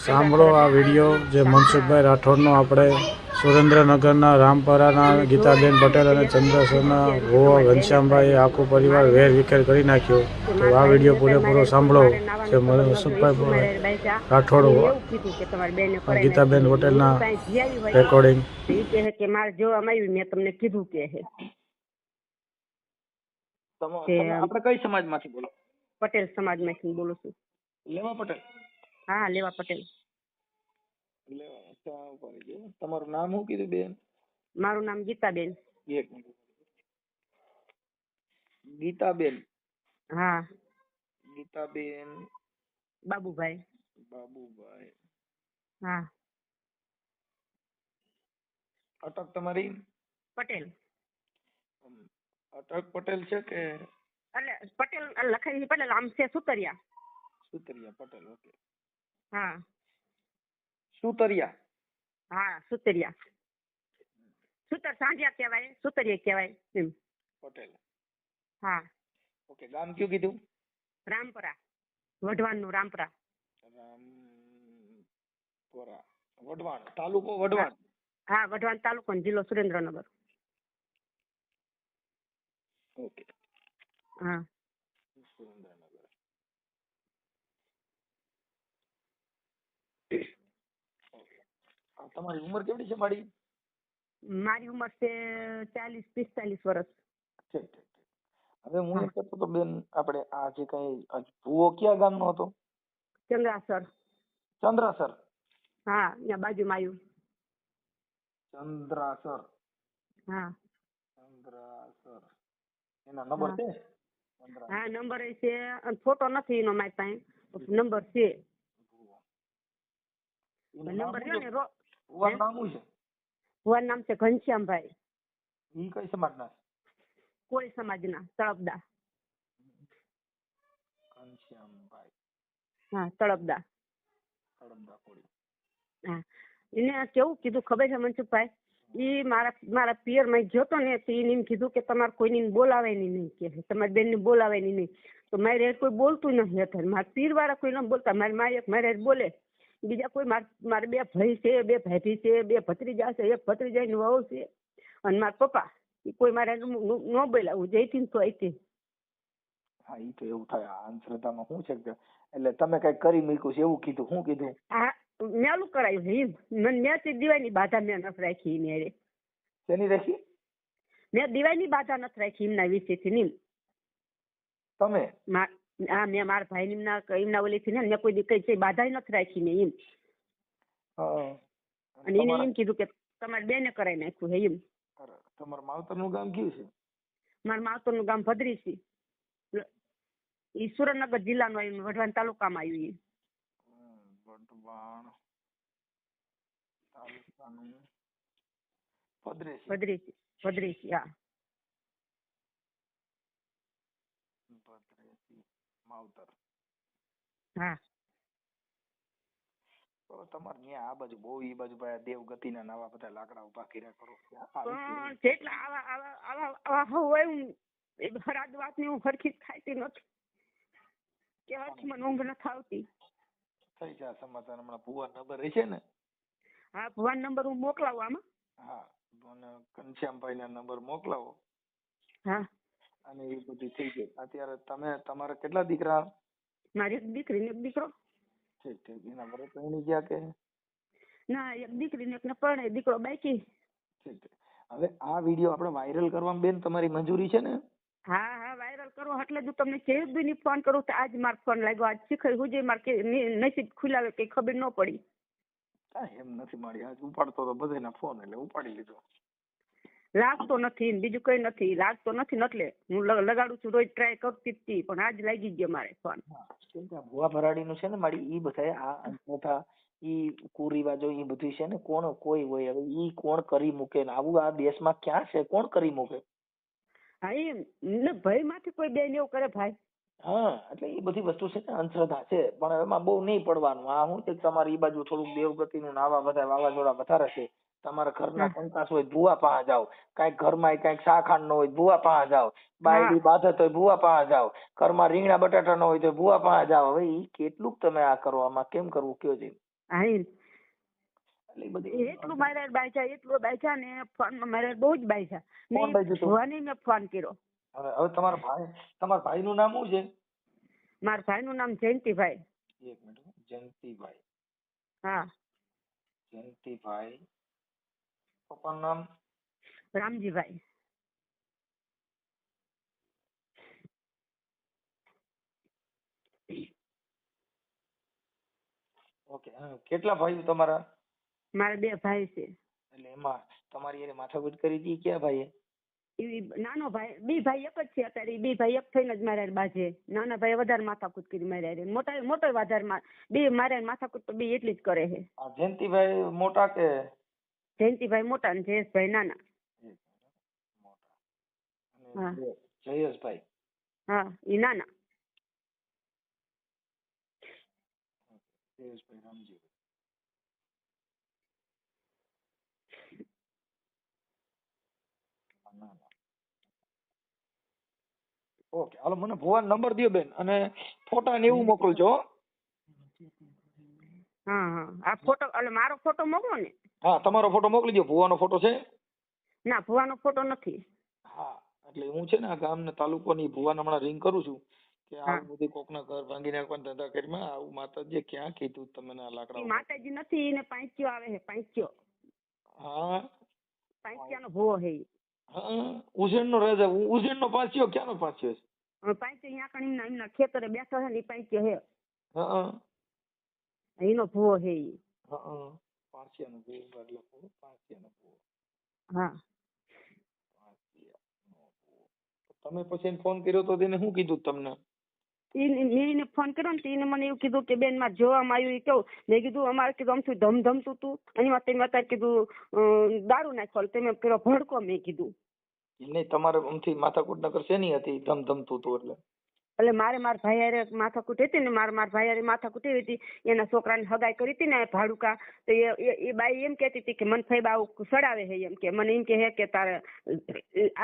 સાંભળો આ વિડીયો જે મનસુખભાઈ રાઠોડનો આપણે સુરેન્દ્રનગરના રામપરાના ગીતાબેન પટેલ અને ચંદ્રસરના હોવા ઘનશ્યામભાઈએ આખો પરિવાર વેર વિખેર કરી નાખ્યો. તો આ વિડીયો પૂરેપૂરો સાંભળો જે મનસુખભાઈ રાઠોડ ગીતાબેન પટેલના રેકોર્ડિંગ. કે મારે જોવામાં આવ્યું મેં તમને કીધું કે આપણે કઈ સમાજમાંથી બોલો? પટેલ સમાજમાંથી બોલું છું. લેવા પટેલ? હા, લેવા પટેલ. તમારું નામ શું કીધું બેન? મારું નામ ગીતાબેન. એક મિનિટ. ગીતાબેન? હા. ગીતાબેન બાબુભાઈ. બાબુભાઈ. હા. અટક તમારી? પટેલ. અટક પટેલ છે કે? એટલે પટેલ લખાઈ પટેલ, આમ છે સુતરિયા. સુતરિયા પટેલ. ઓકે. હા. સુતરિયા? હા, સુતરિયા. સુતર સાંજ્યા કહેવાય, સુતરિયા કહેવાય એમ. પટેલ. હા. ઓકે. ગામ કયું કીધું? રામપરા, વઢવાણનું રામપરા. રામપરા, વઢવાણ તાલુકો? વઢવાણ? હા, વઢવાણ તાલુકો, જિલ્લો સુરેન્દ્રનગર. ઓકે. હા. સુરેન્દ્રનગર. તમારી ઉંમર કેવડી છે મારી? મારી ઉંમર છે 40-45 વર્ષ. ઠીક ઠીક. હવે હું એમ કહેતો તો બેન, આપણે આ જે કઈ ભૂવો કયા ગામનો હતો? ચંદ્રાસર. ચંદ્રાસર? હા, અહીંયા બાજુમાં આવ્યું. ચંદ્રાસર. હા. ચંદ્રાસર. એના નંબર છે? હા, નંબર છે. ફોટો નથી એનો મારી પાસે, નંબર છે. નંબર છે ને. ભુવાનું નામ શું છે? ભુવાનું નામ છે ઘનશ્યામભાઈ. ઈ કઈ સમાજના? કોળી સમાજના, તળપદા. ઘનશ્યામભાઈ. હા, તળપદા. તળપદા કોળી. હા. એને કેવું કીધું ખબર છે મનસુખભાઈ? ઈ મારા પિયર માં ગયો તો ને, તો એને કીધું કે તમારે કોઈને બોલાવે નહીં, કે તમારી બેન ને બોલાવે નહીં. તો મારે કોઈ બોલતું નથી અત્યારે. મારા પીર વાળા કોઈ ન બોલતા. મારી મા એક મારે બોલે, બીજા કોઈ મારે 2 ભાઈ છે, 2 ભાઈથી છે, 2 ભત્રીજા છે, એક ભત્રીજાની વહુ છે, અને મારા પપ્પા. કોઈ મારે ન બોલ્યા. હું જઈતી તો આઈતી. હા, ઈ તો એવું થાય. આ અંધશ્રદ્ધામાં શું છે કે એટલે તમે કઈ કરી મૂક્યું છે એવું કીધું? શું કીધું? હા, મેલું કરાયું છે એમ. મેં દિવાળીની બાધા મેં નથી રાખી એની હારે. શેની રાખી? મેં દિવાળીની બાધા નથી રાખી એમના વિશેથી નીમ. તમે? હા, મેં મારા ભાઈ એમના ઓલીથી ને મેં કોઈ કઈ બાધા નથી રાખી મેં એમ. અને એને એમ કીધું કે તમારે બેને કરાવી નાખ્યું છે એમ. તમારા માવતરનું ગામ કયું છે? મારા માવતરનું ગામ ભદ્રી છે. ઈ સુરેન્દ્રનગર જિલ્લાનું આવ્યું, વઢવાણ તાલુકામાં આવ્યું. વઢવાણ તાલુકાનું ભદ્રેશી. હા. ભદ્રેશી માવતર. હા. તો તમારે ત્યાં આ બાજુ બહુ, ઈ બાજુ ભાઈ દેવગતિના નવા બધા લાકડા ઉભા કર્યા કરો. પણ જેટલા આવા હોય હરાદ વાતની હું હરખી ખાઈતી નથી, કે હરખીમાં ઊંઘ નથી આવતી. થઈ જાય સમાધાન. હમણાં ભુવા નંબર રહેશે ને? હા, ભુવાન નંબર હું મોકલાવું આમાં. હા, ઘનશ્યામભાઈ ના નંબર મોકલાવો. હા. અને એ બધું થઈ જાય. અત્યારે તમે તમારા કેટલા દીકરા? મારી એક દીકરી ને એક દીકરો. ઠીક ઠીક. એના ઘરે પરણી ગયા કે? ના, એક દીકરી ને એકને પરણે, દીકરો બાકી. ઠીક ઠીક. હવે આ વિડીયો આપણે વાયરલ કરવામાં બેન તમારી મંજૂરી છે ને? હા હા, વાયરલ કરો એટલે જ તમને કેવી બી ફોન કરું. તો આજ મારો ફોન લાગ્યો, આજ શીખર હું જે મારે નસીબ ખુલાવે કઈ ખબર ન પડી. એમ નથી મારી આજ ઉપાડતો તો બધાના ફોન, એટલે ઉપાડી લીધો. લાગતો નથી, બીજું કઈ નથી. લાગતો નથી ને એટલે હું લગાડું છું, રોજ ટ્રાય કરતી હતી, પણ આજ લાગી ગયો મારે ફોન. કેમ કે ભુવા ભરાડી નું છે ને મારી, ઈ બધા આ અંધશ્રદ્ધા, ઈ કુરિવાજો, ઈ બધું છે ને, કોણ કોઈ હોય હવે ઈ કોણ કરી મૂકે ને આવું આ દેશમાં ક્યાં છે? કોણ કરી મૂકે? હા, એમ ભાઈ માંથી કોઈ બેન એવું કરે ભાઈ? હા, એટલે એ બધી વસ્તુ છે ને અંધશ્રદ્ધા છે, પણ એમાં બહુ નહીં પડવાનું. આ શું છે તમારે ઈ બાજુ થોડુંક દેવગતિ નું આવા બધા વાવાઝોડા વધારે છે. તમારા ઘરના કંકાસ હોય ભુવા પાસે જાઓ, કઈક ઘરમાં કઈક શાખાંડ નો હોય ભુવા પાસે જાઓ, બાયડી બાધત હોય ભુવા પાસે જાઓ, ઘરમાં રીંગણા બટાટા નો હોય તો ભુવા પાસે જાઓ. હવે ઈ કેટલુંક તમે આ કરો, આમાં કેમ કરવું કયો છે? હા એટલે ઈ બધી એટલું મારે બાયજા ને ફોનમાં મારે બહુ જ બાયજા કોણ બાયજું તું? ભવાની મેં ફોન કર્યો. હવે તમારા ભાઈનું નામ શું છે? મારા ભાઈનું નામ જયંતિભાઈ. એક મિનિટ હો. જયંતિભાઈ. હા જયંતિભાઈ. પપ્પાનું નામ? રામજીભાઈ. ઓકે. કેટલા ભાઈઓ તમારા? મારા 2 ભાઈ છે. એટલે એમાં તમારી એને માથાકૂટ કરી હતી ક્યાં ભાઈએ? ઈ નાનો ભાઈ, 2 ભાઈ એક જ છે અત્યારે. 2 ભાઈ એક થઈને જ મારા હારે બાજે. નાના ભાઈ વધારે માથાકૂટ કરી માર્યા હારે. મોટો વધારે 2 મારે માથાકૂટ તો 2 એટલી જ કરે છે. આ જયંતિભાઈ મોટા કે? જયંતિભાઈ મોટા ને જયેશભાઈ નાના. મોટા. અને જયેશભાઈ? હા ઈ નાના. જયેશભાઈ રામજીભાઈ. ઓકે, હાલો મને ભુવાનો નંબર દયો બેન અને ફોટા ને એવું મોકલજો. હા હા આ ફોટો એટલે મારો ફોટો મોકલો ને. હા તમારો ફોટો મોકલી દો. ભુવાનો ફોટો છે? ના ભુવાનો ફોટો નથી. હા એટલે હું છે ને આ ગામ ને તાલુકાની ભુવાને હમણાં રિંગ કરું છું કે આવું બધું કોકના ઘર ભાંગી નાખવાના ધંધા કરીમાં આવું માતાજીએ ક્યાં કીધું તમને આ લાકડા? માતાજી નથી એને પાંચ્યો આવે છે. પાંચ્યો. હા પાંચ્યાનો ભૂવો છે ઈ. હા ઉજેણનો રાજા. ઉજેણનો પાછ્યો ક્યાંનો પાછ્યો છે? પાંચ્યો અહીંયા કણ એમના ખેતરે બેઠો છે ને ઈ પાંચ્યો છે. હા એનો ભૂવો છે ઈ. હા પાછિયાનો ભૂવો એટલે પાછિયાનો ભૂવો. હા તમે પછી એને ફોન કર્યો તો તેને શું કીધું તમને? મેં એને ફોન કર્યો ને એને મને એવું કીધું કે બેન મારે જોવામાં આવ્યું. એ કેવું મેં કીધું અમારે કીધું આમથી ધમધમતું તું અને તમે અત્યારે કીધું દારૂ નાખ્યો તમે પેલો ભડકો. મેં કીધું નહીં તમારે આમથી માથાકૂટ નગર શેની હતી ધમધમતું હતું એટલે? એટલે મારા ભાઈ હારે માથાકૂટ હતી ને મારા ભાઈ હારે માથાકૂટ એવી હતી. એના છોકરાને હગાઈ કરી હતી ને ભાડુકા તો એ બાઈ એમ કહેતી હતી કે મને ફઈ બાવું સડાવે છે એમ કે મને એમ કે કે તારે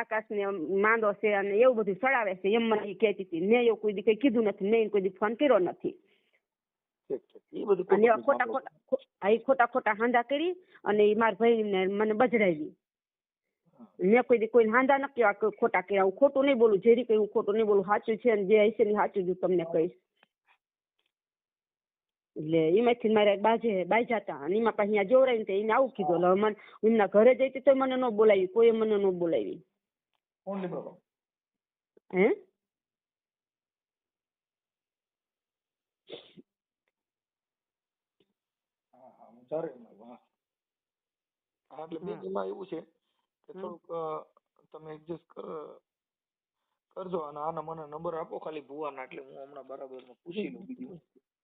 આકાશને માંદો છે અને એવું બધું સડાવે છે એમ મને એ કહેતી હતી. મેં એવું કોઈ દી કઈ કીધું નથી. મેં કોઈ દી ફોન કર્યો નથી. અને ખોટા હાંધા કરી અને એ મારા ભાઈને મને બજરાવી. મેં કોઈ દી કોઈ હાંધા ન કેવા ખોટા કર્યા. હું ખોટું નહીં બોલું. જે રીતે હું ખોટું નહીં બોલું. સાચું છે ને જે હશે ને સાચું જ તમને કહીશ. એટલે એમાંથી મારે બાઈ જતા અને એમાં પાછી અહીંયા જોવરાય ને એને આવું કીધું. એટલે મને એમના ઘરે જઈ તો મને ન બોલાવી. કોઈ મને ન બોલાવી. હે એટલે બેન એમાં એવું છે કે થોડુંક તમે એડજસ્ટ કરજો અને આના મને નંબર આપો ખાલી ભુવાના એટલે હું હમણાં બરાબર પૂછી લઉં. બીજું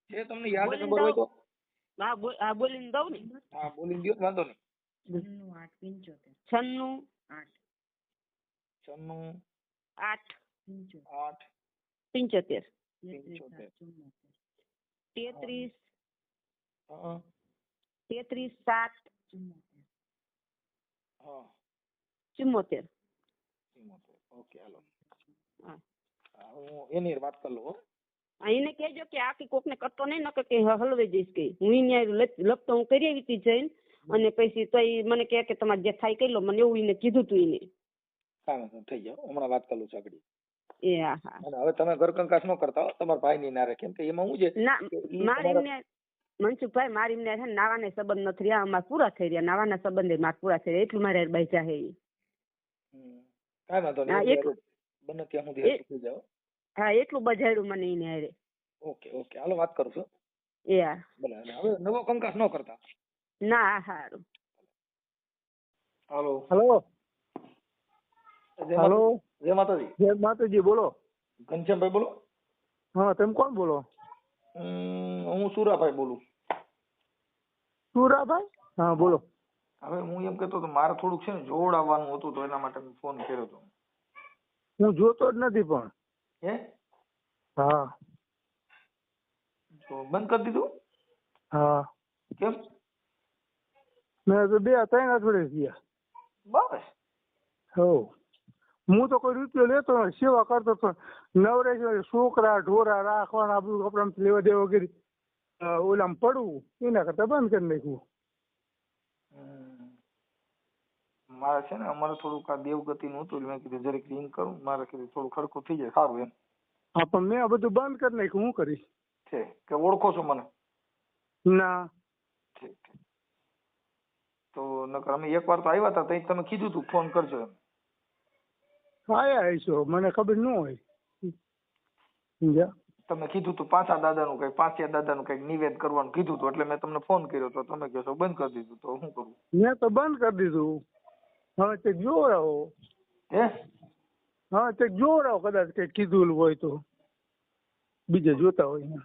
છે તમને યાદ નંબર હોય તો? હા બોલીને દઉં ને. હા બોલીને દો વાંધો નહીં. 96 96 8 8 75 75 33 હા 33 7 હા 74. ઓકે હાલો. હા હું એની વાત કરી લઉં. એને કહેજો કે આખી કોકને કરતો નહીં નકર કે હલવાઈ જઈશ કે હું અહીંયા લપતો હું કરી આવી હતી જઈને અને પછી તો એ મને કહે કે તમારે જે થાય કરી લો. મને એવું એને કીધું તું એને. કાંઈ થઈ જાવ હમણાં વાત કરું છું આગળ. એ હા હા. અને હવે તમે ઘર કંકાસ ન કરતા હો તમારા ભાઈ ની ના કેમ કે એમાં શું છે ના મારે એમને મનસુખભાઈ મારી એમને છે ને નાવાના સંબંધ નથી રહ્યા. અમારે પૂરા થઈ રહ્યા. નાવાના સંબંધ મારે પૂરા થઈ રહ્યા. એટલું મારે બાઈજા હે. કાંઈ વાંધો નહીં. બને ત્યાં સુધી થઈ જાવ. હા એટલું બજાડ્યું મને એને હારે. ઓકે ઓકે હાલો વાત કરું છું. એ હા ભલે હવે નવો કંકાસ ન કરતા. ના સારું. હાલો હેલો હેલો જય માતાજી. જય માતાજી. બોલો. ઘનશ્યામભાઈ બોલો. હા તમે કોણ બોલો? હું સુરાભાઈ બોલું. સુરાભાઈ? હા બોલો. હવે હું એમ કહેતો હતો મારે થોડુંક છે ને જોડ આવવાનું હતું તો એના માટે મેં ફોન કર્યો હતો. હું જોતો જ નથી પણ. હે? હા. જો બંધ કરી દીધું? હા. કેમ? મેં તો 2-3 અઠવાડિયે થયા. બસ. હો હું તો કોઈ રૂપિયો લેતો નથી. સેવા કરતો હતો. નવરે છોકરા ઢોરા રાખવાના બધું કપડા લેવા દેવા વગેરે. ઓલામાં પડવું એના કરતા બંધ કરી નાખ્યું. મારે છે ને અમારે થોડુંક આ દેવગતિ નું હતું એટલે મેં કીધું જરીક રિંગ કરું, મારે કીધું થોડું ખરખું થઈ જાય સારું એમ હા પણ મેં આ બધું બંધ કરી નાખ્યું. શું કરીશ? છે. કે ઓળખો છો મને? ના. ઠીક ઠીક. તો નકર અમે એકવાર તો આવ્યા હતા તઈ તમે કીધું તું ફોન કરજો એમ. આયા હશો મને ખબર ન હોય. સમજ્યા? તમે કીધું તું પાંચા દાદાનું કઈક નિવેદ કરવાનું કીધું હતું એટલે મેં તમને ફોન કર્યો તો તમે કહો છો બંધ કરી દીધું તો શું કરું? મેં તો બંધ કરી દીધું. હવે તે જોવડાવો. હે? હા તે જોવડાવો કદાચ કઈ કીધું હોય તો બીજે જોતા હોય.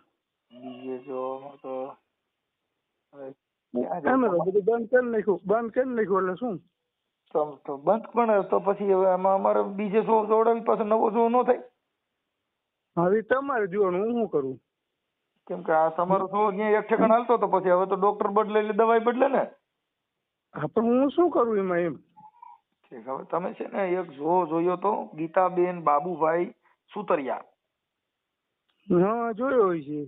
બીજે જો તો એમ બધું બંધ કરી નાખ્યું એટલે શું? તો બંધ પણ તો પછી હવે આમાં અમારે બીજે શો જોડાવી પાસે નવો શો ન થાય? હવે તમારે જોવાનું, હું શું કરું? કેમ કે આ તમારો શો અહીંયા એક ઠેકાણ હાલતો તો પછી હવે તો ડોક્ટર બદલે એટલે દવાઈ બદલે ને. હા પણ હું શું કરું એમાં એમ? ઠીક. હવે તમે છે ને એક શો જોયો તો ગીતાબેન બાબુભાઈ સુતરિયા? હા જોયો હોય છે.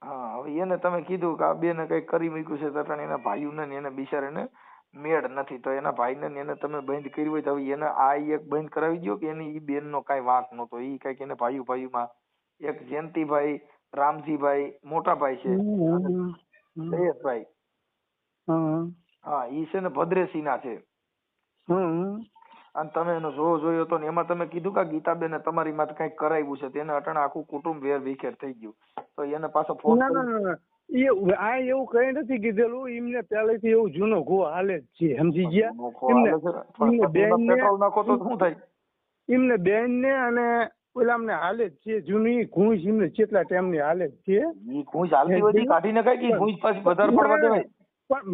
હા હવે એને તમે કીધું કે આ બેને કઈક કરી મૂક્યું છે તો એના ભાઈઓને ને એને બિચારાને મેળ નથી તો એના ભાઈને ને એને તમે બંધ કર્યું હોય તો હવે એને આ એક બંધ કરાવી દો કે એની ઈ બેન નો કઈ વાંક નતો. ઈ કઈક એને ભાઈઓમાં એક જયંતિભાઈ, રામજીભાઈ મોટા ભાઈ છે, જયેશભાઈ, હા ઈ છે ને ભદ્રેશી ના છે. અને તમે એનો શો જોયો તો ને એમાં તમે કીધું કે ગીતાબેને તમારી માથે કઈક કરાવ્યું છે તેને અટાણે આખું કુટુંબ વેર વિખેર થઈ ગયું તો એને પાછો ફોન આ એવું કઈ નથી કીધેલું. એમને પહેલેથી એવું જૂનો ઘો હાલે જ છે. સમજી ગયા? એમને બેન ને અને ઓલા અમને હાલે જ છે. જૂની ઘૂંસ એમને કેટલા ટાઈમ ની હાલે જ છે. કાઢીને કઈ ઘૂંસ પાછી વધારે પડવા દેવાય. પણ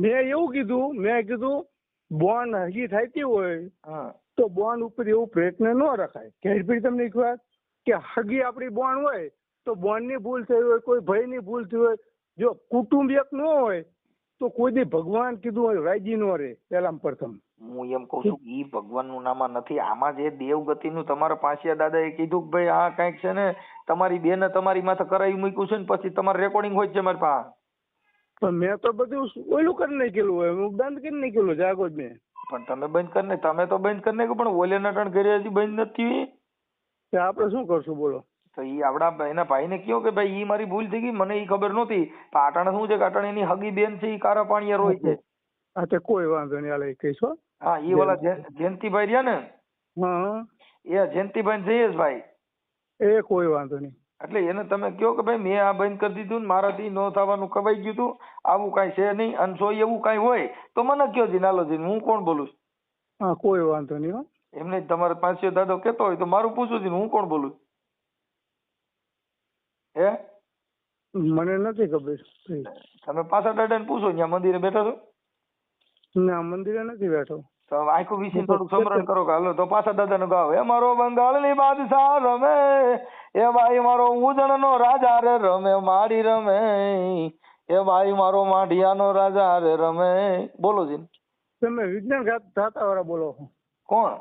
મેં કીધું બોન હગી થતી હોય તો બોન ઉપર એવું પ્રયત્ન ન રખાય. કે તમને એક વાત કે હગી આપડી બોન હોય તો બોન ની ભૂલ થઈ હોય, કોઈ ભાઈ ની ભૂલ થઈ હોય, જો કુટુંબ એક ન હોય તો કોઈ દી ભગવાન કીધું હોય રાજી નો રહે. પેલા પ્રથમ હું એમ કઉ છું ઈ ભગવાન નું નામ નથી. આમાં જે દેવગતિ નું તમારા પાંચિયા દાદા એ કીધું કે ભાઈ આ કઈક છે ને તમારી બેને તમારી માથે કરાવી મૂક્યું છે ને પછી તમારે રેકોર્ડિંગ હોય છે મારી પાસે. પણ મેં તો બધું ઓલું કરી નાખેલું હોય, હું બંધ કરી નાખેલું જાગો જ મેં. પણ તમે બંધ કરી નાખ, તમે તો બંધ કરી નાખ્યું પણ ઓલે નટણ ઘરે હજી બંધ નથી. આપડે શું કરશું બોલો? તો ઈ આપડા એના ભાઈ ને કયો કે ભાઈ ઈ મારી ભૂલ થઈ ગઈ, મને ઈ ખબર નહોતી. પાટણ શું છે કે અટાણે એની હગી બેન છે ઈ કારા પાણીયા રોય છે. હા તે કોઈ વાંધો નહીં, હાલે કહીશો. હા ઈ ઓલા જયંતિભાઈ રહ્યા ને, હા એ જયંતિભાઈ જયેશભાઈ, એ કોઈ વાંધો નહીં. એટલે એને તમે કયો કે ભાઈ મેં આ બંધ કરી દીધું ને મારાથી ન થવાનું કવાઈ ગયું હતું, આવું કઈ છે નહીં અને જો એવું કઈ હોય તો મને કયો જી નાલો જી, હું કોણ બોલું? હા કોઈ વાંધો નહીં. એમને તમારે પાંચસો દાદો કેતો હોય તો મારું પૂછું છું હું કોણ બોલું? હે મને નથી ખબર. તમે પાછા દાદા ને પૂછો ત્યાં મંદિરે બેઠા છો? ના મંદિરે નથી બેઠો. તો આખું વિશે થોડુંક સમરણ કરો કે હાલો તો પાછા દાદા નું ગાવ. એ મારો બંગાળ ની બાદશાહ રમે, એ ભાઈ મારો ઉજણ નો રાજા રે રમે મારી રમે, એ ભાઈ મારો માઢિયા નો રાજા રે રમે. બોલો જી. તમે વિજ્ઞાન થતા વાળા બોલો? કોણ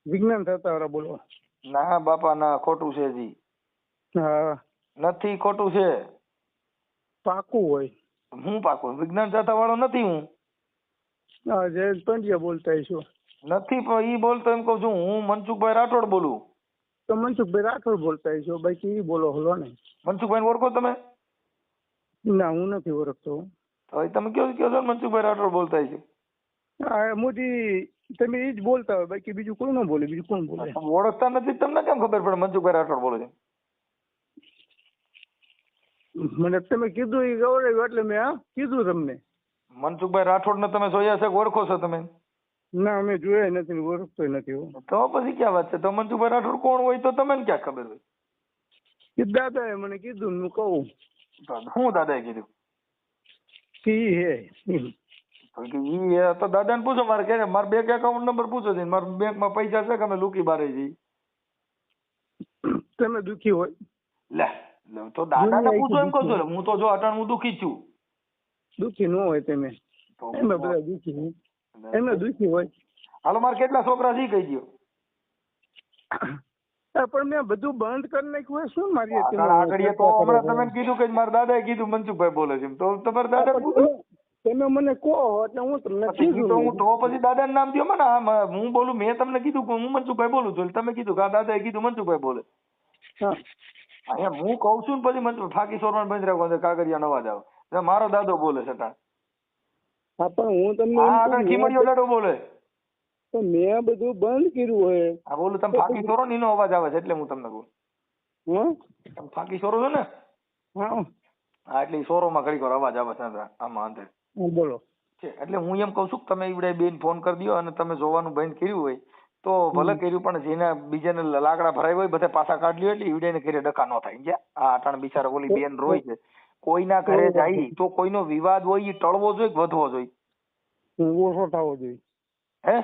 વિજ્ઞાન થતા વાળા બોલો? ના બાપા ના, ખોટું છે જી. હા નથી, ખોટું છે. પાકું હોય. હું પાકું વિજ્ઞાન થતા વાળો નથી હું. હા જયેશ પંડ્યા બોલતા છો? નથી પણ ઈ બોલતો એમ કઉ છું હું મનસુખભાઈ રાઠોડ બોલું. તો મનસુખભાઈ રાઠોડ બોલતા છો? બાકી ઈ બોલો હલો ને. મનસુખભાઈ ઓળખો તમે? ના હું નથી ઓળખતો. તો તમે કયો છો મનસુખભાઈ રાઠોડ બોલતા છે? હા મોદી તમે ઈ જ બોલતા હોય, બાકી બીજું કોઈ ન બોલે. બીજું કોણ બોલે? ઓળખતા નથી તમને કેમ ખબર પડે મનસુખભાઈ રાઠોડ બોલે છે? મને તમે કીધું એ ગૌરવ એટલે મેં કીધું તમને. મનસુખભાઈ રાઠોડ ને તમે જોયા છે, ઓળખો છો તમે? ના અમે જોયા નથી, ઓળખતો નથી. તો પછી ક્યાં વાત છે? તો મનસુખભાઈ રાઠોડ કોણ હોય તો તમને ક્યાં ખબર હોય? એ દાદાએ મને કીધું, હું કહું. શું દાદાએ કીધું? ઈ હે ઈ તો દાદા ને પૂછો. મારે કે મારે બેંક એકાઉન્ટ નંબર પૂછો છે, મારા બેંક માં પૈસા છે કે અમે લુકી બારે જઈએ. તમે દુખી હોય લે તો દાદા ને પૂછો એમ કહું છું. હું તો જો અટાણ હું દુખી છું. દુખી ન હોય તમે? એમને બધા દુખી, એમને દુખી હોય. હાલો મારે કેટલા છોકરા છે કહી દો. પણ મેં બધું બંધ કરી નાખ્યું હોય શું મારી આગળ તો હમણાં તમે કીધું કે મારા દાદાએ કીધું મનસુખભાઈ બોલે છે એમ. તો તમારા દાદા પૂછો. તમે મને કહો એટલે હું તમને પછી કીધું. પછી દાદાનું નામ દો મને. હું બોલું, મેં તમને કીધું કે હું મનસુખભાઈ બોલું છું. તમે કીધું કે આ દાદાએ કીધું મનસુખભાઈ બોલે. હા અહીંયા હું કઉ છું ને પછી મનસુખ ફાકી સોરવાનું બંધ રાખો, કાગળિયાનો અવાજ આવે. મારો દાદો બોલે છે તા. હા પણ હું તમને આ આગળ ખીમડીયો દાડો બોલે. તો મેં બધું બંધ કર્યું હોય. આ બોલું તમે ફાકી સોરો ને એનો અવાજ આવે છે એટલે હું તમને કહું. તમે ફાકી સોરો છો ને? હા હા એટલે સોરો માં ઘડીક વાર અવાજ આવે છે આમાં અંદર. બોલો. એટલે હું એમ કઉ છું કે તમે ઈવડે બેન ફોન કરી દો અને તમે જોવાનું બંધ કર્યું હોય તો ભલે કર્યું, પણ જેના બીજાને લાકડા ભરાય હોય બધા પાછા કાઢ લ્યો એટલે ઈવડે ને ઘરે ડખા ન થાય. ગયા આ અટાણ બિચારા ઓલી બેન રોય છે. કોઈના ઘરે જાય તો કોઈનો વિવાદ હોય એ ટળવો જોઈએ કે વધવો જોઈએ? ઓછો થવો જોઈએ. હે?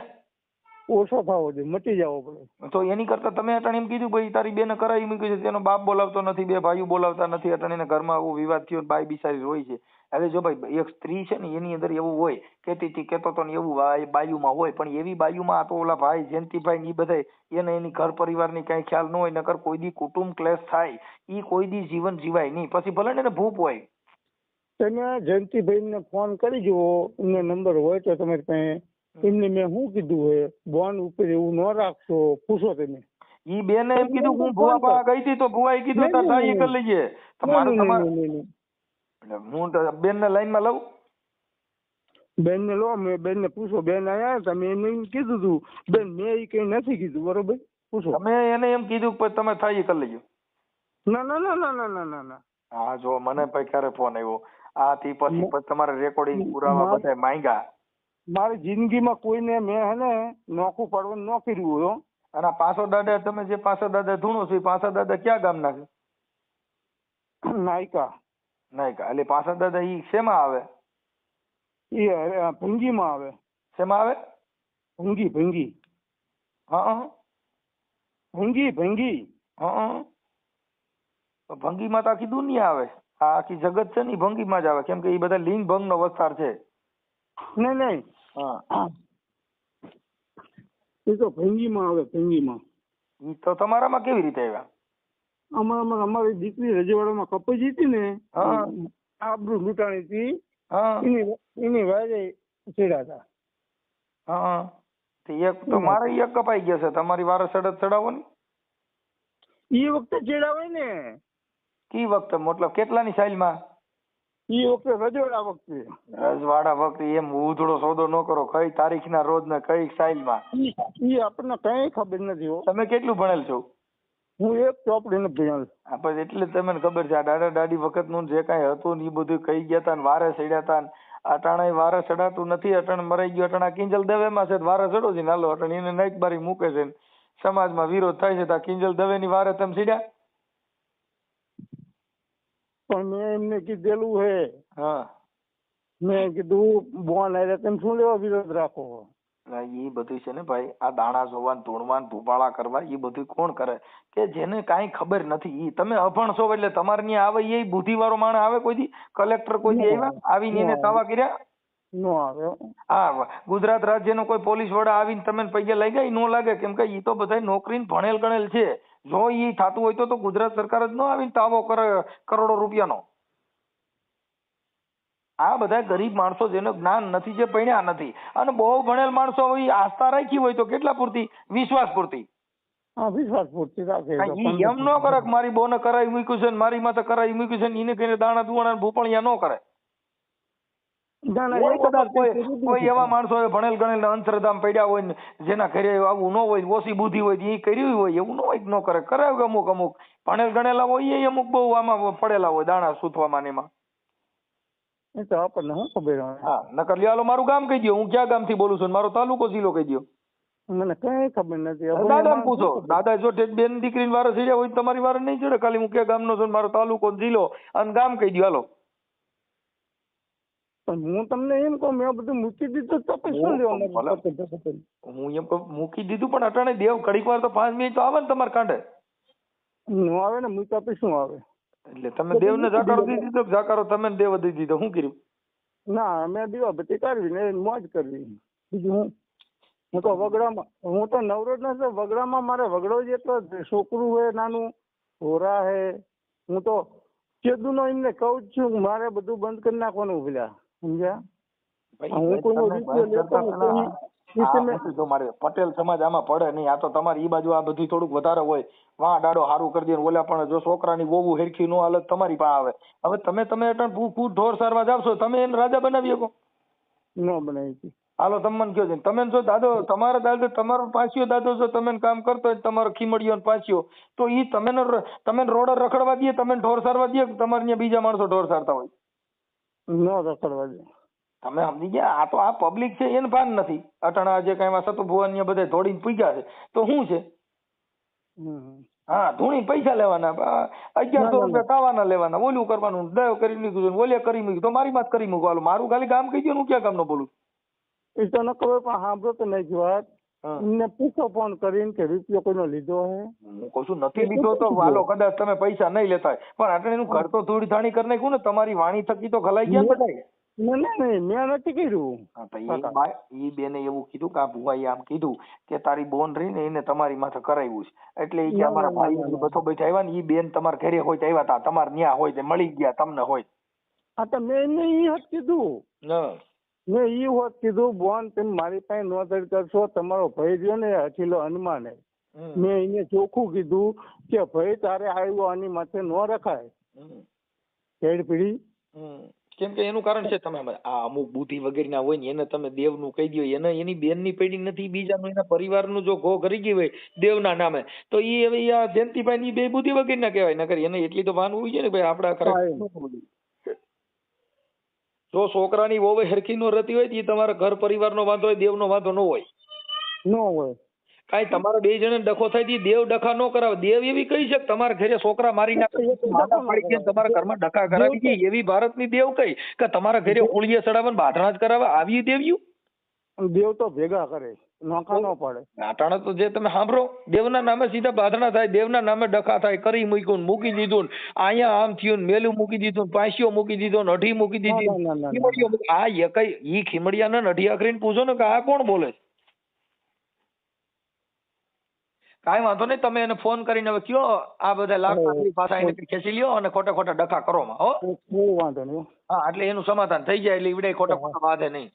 ઓછો થવો જોઈએ, મટી જવો પડે. તો એની કરતા તમે અટાણ એમ કીધું ભાઈ તારી બેને કરાવી મૂક્યું છે, તેનો બાપ બોલાવતો નથી, બે ભાઈઓ બોલાવતા નથી, અટાણ એના ઘરમાં આવો વિવાદ થયો, બાઈ બિચારી રોય છે. હવે જો ભાઈ એક સ્ત્રી છે ને એની અંદર એવું હોય, કેતો તો ને એવું બાયુમાં હોય, પણ એવી બાયુમાં આ તો ઓલા ભાઈ જયંતિભાઈ ને એ બધા એને એની ઘર પરિવારની કઈ ખ્યાલ ન હોય, નકર કોઈ દી કુટુંબ ક્લેશ થાય ઈ કોઈ દી જીવન જીવાય નહીં. પછી ભલે ને ભૂપ હોય. તમે જયંતિભાઈ ને ફોન કરી જુઓ, એમનો નંબર હોય તો તમારી પાસે. એમને મેં શું કીધું હોય, બોન ઉપર એવું ન રાખશો, પૂછો તમે. ઈ બેને એમ કીધું હું ભુવા પાસે ગઈ હતી તો ભુવાએ કીધું તાર તાઈ કરી લઈએ. હું બેન ને લાઈન માં લઉં. બેન ને લો, મેં બેન ને પૂછો. બેન આયા તમે એને એમ કીધું તું બેન, મેં એ કઈ નથી કીધું. બરોબર, પૂછો. તમે એને એમ કીધું કે તમે થાય કરી લેજો. ના ના ના ના ના ના ના ના. હા જો મને ભાઈ ક્યારે ફોન આવ્યો આ થી પછી તમારે રેકોર્ડિંગ પુરાવા બધા માંગ્યા. મારી જિંદગીમાં કોઈને મેં હે ને નોખું પાડવાનું ન કર્યું હોય. અને પાછો દાદા તમે જે પાછો દાદા ધૂણો છો એ પાછા દાદા ક્યાં ગામના છે? નાયકા. નાયકા એટલે પાછા દાદા ઈ શેમાં આવે? એ ભંગીમાં આવે. શેમાં આવે? ભંગી ભંગી. હા ભંગી ભંગી. હા ભંગીમાં તો આખી દુનિયા આવે. આ આખી જગત છે ને ઈ ભંગીમાં જ આવે, કેમ કે એ બધા લિંગ ભંગ નો વસ્તાર છે. નહીં નહીં, હા એ તો ભંગીમાં આવે. ભંગીમાં. ઈ તો તમારામાં કેવી રીતે આવ્યા? અમારી દીકરી રજવાડામાં કપાઈ હતી ને, આબરૂ લૂંટાણી હતી, એની વાજે ચડ્યા હતા. હા એક તો મારે એક કપાઈ ગયા છે, તમારી વારે સડત ચડાવો ને. એ વખતે ચડાવે ને. કી વખતે મતલબ કેટલાની સાઈલમાં? એ વખતે રજવાડા વખતે. રજવાડા વખતે એમ ઉધડો સોદો ન કરો. કઈ તારીખ ના રોજ ને કઈ સાઈલમાં એ આપણને કઈ ખબર નથી. તમે કેટલું ભણેલ છો? હું એક ચોપડી નથી ભણેલ. આપણે એટલે તમને ખબર છે આ દાદા દાદી વખત નું જે કઈ હતું ને એ બધું કઈ ગયા તા ને વારે ચડ્યા તા. અટાણે વારે ચડાતું નથી. અટાણે મરાઈ ગયું. અટાણા કિંજલ દવે માં છે વારે ચડો છે નાલો અટાણે એને નાઈક બારી મૂકે છે, સમાજમાં વિરોધ થાય છે. કિંજલ દવે ની વારે તમે ચડ્યા? પણ મેં એમને કીધેલું હે. હા મેં કીધું બોન આરે તમે શું લેવા વિરોધ રાખો? એ બધું છે ને ભાઈ, આ દાણા જોવાન ધૂણવાન ભૂપાળા કરવા એ બધું કોણ કરે કે જેને કાંઈ ખબર નથી. તમે અભણ છો એટલે તમારે ત્યાં આવે એ બુદ્ધિ વાળો માણસ આવે કોઈ દી? કલેક્ટર કોઈ દી આવ્યા આવીને એને દાવા કર્યા? નો આવે. હા ગુજરાત રાજ્યનો કોઈ પોલીસ વડા આવીને તમે પૈસા લઈ ગયા? નો લાગે, કેમ કે ઈ તો બધા નોકરીને ભણેલ ગણેલ છે. જો ઈ થતું હોય તો ગુજરાત સરકાર જ ન આવીને તાવો કરે કરોડો રૂપિયાનો. આ બધા ગરીબ માણસો જેનું જ્ઞાન નથી, જે ભણ્યા નથી, અને બહુ ભણેલ માણસો હોય આસ્થા રાખી હોય તો કેટલા પૂરતી? વિશ્વાસ પૂરતી. વિશ્વાસ પૂરતી રાખે. એમ ન કરે કે મારી બોને કરાવી મૂક્યું છે ને મારી માથે કરાવી મૂક્યું છે ને એને કહીને દાણા દુવાણા ભૂપણિયા ન કરે. કોઈ એવા માણસો ભણેલ ગણેલ અંતરધામ પડ્યા હોય ને જેના ઘરે આવું ન હોય, ઓછી બુદ્ધિ હોય એ કર્યું હોય, એવું ન હોય ન કરે. કરાવે અમુક અમુક ભણેલ ગણેલા હોય એ અમુક બહુ આમાં પડેલા હોય દાણા સૂથવામાં એમાં. એ તો આપણને શું ખબર? હા નકર લ્યો મારું ગામ કહી દો, હું ક્યાં ગામ થી બોલું છું, મારો તાલુકો જિલ્લો કહી દો. મને કઈ ખબર નથી. દાદા ને પૂછો. દાદા જો બેન દીકરી વારે ચડ્યા હોય તમારી વારે નહીં ચડે. ખાલી હું ક્યાં ગામ નો છું, મારો તાલુકો જિલ્લો અને ગામ કહી દો હાલો. પણ હું તમને એમ કહું મેં બધું મૂકી દીધું તો શું લેવાનું? હું એમ કહું મૂકી દીધું, પણ અટાણે દેવ ઘડીક વાર તો 5 મિનિટ તો આવે ને તમારે કાંઠે. નો આવે ને, મૂક્યા પછી શું આવે? એટલે તમે દેવને જાકારો દીધી દીધો, જાકારો તમે દેવ દીધી દીધો, શું કર્યું? ના અમે દીવાબત્તી કરવી ને મોજ કરવી, બીજું હું. હું તો વગડામાં, હું તો નવરો જ નથી. વગડામાં મારે વગડો જેટલો છોકરું હોય નાનું, હોરા હે. હું તો કેદુનો એમને કહું જ છું મારે બધું બંધ કરી નાખવાનું પેલા, સમજ્યા? હું કોઈનો રૂપિયો લેતો નથી. જો મારે પટેલ સમાજ આમાં પડે નહીં. આ તો તમારી ઈ બાજુ આ બધું થોડુંક વધારે હોય, વાં ડાડો સારું કરી દે. ઓલા પણ જો છોકરાની વહુ હેરખી નો હાલત તમારી પાસે આવે. હવે તમે અટણ ઢોર સારવા જાવશો, તમે એને રાજા બનાવી શકો? ન બનાવી. હાલો તમે મને કહો છો, તમે જો દાદો તમારા દાદો તમારો પાછ્યો દાદો જો તમે કામ કરતો હોય તમારો ખીમડીયો પાછ્યો, તો ઈ તમે રોડ રખડવા દે, તમે ઢોર સારવા દે, તમારે ત્યાં બીજા માણસો ઢોર સારતા હોય? ન રખડવા દે. તમે સમજી ગયા? આ તો આ પબ્લિક છે એને ભાન નથી. અટાણા જે કઈ સતુ ભુવન બધા દોડીને પૂગ્યા છે તો શું છે? હા, ધૂણી પૈસા લેવાના, 1100 રૂપિયા ખાવાના લેવાના, ઓલું કરવાનું, દયો કરી મૂક્યું, ઓલે કરી મૂક્યું, તો મારી વાત કરી મૂકો. મારું ખાલી કામ કહી દો, હું ક્યાં કામ નો બોલું? એ તો ન ખબર, પણ સાંભળો તો નહીં વાત. એમને પૂછો ફોન કરીને કે રૂપિયો કોઈનો લીધો હે. હું કહું છું નથી લીધો તો હાલો કદાચ તમે પૈસા નહીં લેતા હોય, પણ આટલે એનું ઘર તો ધૂળ ધાણી કરી નાખ્યું ને. તમારી વાણી થકી તો ખલાઈ ગયા બધા. નહીં, મેં નથી કર્યું. ઈ બેને એવું કીધું કે આ ભુવાએ આમ કીધું કે તારી બોન રહી ને એને તમારી માથે કરાવ્યું છે, એટલે ઈ કે અમારા ભાઈ બધો બેઠા આવ્યા ને, ઈ બેન તમારા ઘરે હોય તો આવ્યા હતા, તમારે ન્યા હોય તો મળી ગયા તમને હોય. હા, તો મેં એમને ઈ હોત કીધું. મેં ઈ હોત કીધું, બોન તમે મારી પાસે નોંધણી કરશો, તમારો ભાઈ રહ્યો ને હઠીલો હનુમાન, મેં એને ચોખ્ખું કીધું કે ભાઈ તારે આવ્યો આની માથે ન રખાય ખેડ પીડી. કેમ કે એનું કારણ છે તમે આ અમુક બુદ્ધિ વગેરે ના હોય ને એને તમે દેવ નું કહી દો, એને એની બેન ની પેઢી નથી, બીજાનું એના પરિવારનું જો ઘો કરી ગઈ હોય દેવના નામે, તો ઈ હવે આ જયંતિભાઈ ની બે બુદ્ધિ વગેરે ના કહેવાય. નકર એને એટલી તો ભાન હોય છે ને ભાઈ આપડા ખરે. જો છોકરાની વહુ હરખી નો રહેતી હોય એ તમારા ઘર પરિવાર નો વાંધો હોય, દેવ નો વાંધો ન હોય. ન હોય કાઈ તમારા બે જણ ડખો થાય દેવ ડખા ન કરાવે. દેવ એવી કહી છે તમારા ઘરે છોકરા મારી નાખે, તમારા ઘરમાં ડખા કરાવી દે, એવી ભારતની દેવ કઈ કે તમારા ઘરે ઓળીએ ચડાવે બાધણા જ કરાવે, આવી દેવ્યું? દેવ તો ભેગા કરે, નોખા ન પડે. નાટાણા તો જે તમે સાંભળો, દેવના નામે સીધા બાધણા થાય, દેવના નામે ડખા થાય, કરી મૂક્યું મૂકી દીધું, અહીંયા આમ થયું, મેલું મૂકી દીધું, પાંસીઓ મૂકી દીધો, અઢી મૂકી દીધી. આ એકઈ ઈ ખીમડિયા ને અઢી આખરીને પૂછો ને કે આ કોણ બોલે? કાંઈ વાંધો નહીં, તમે એને ફોન કરીને હવે કયો આ બધા લાખ પાછા એને ખેંચી લ્યો અને ખોટા ખોટા ડખા કરો માં. હો, વાંધો નહીં. હા, એટલે એનું સમાધાન થઈ જાય, એટલે ઈવડે ખોટા ખોટા વાંધે નહીં.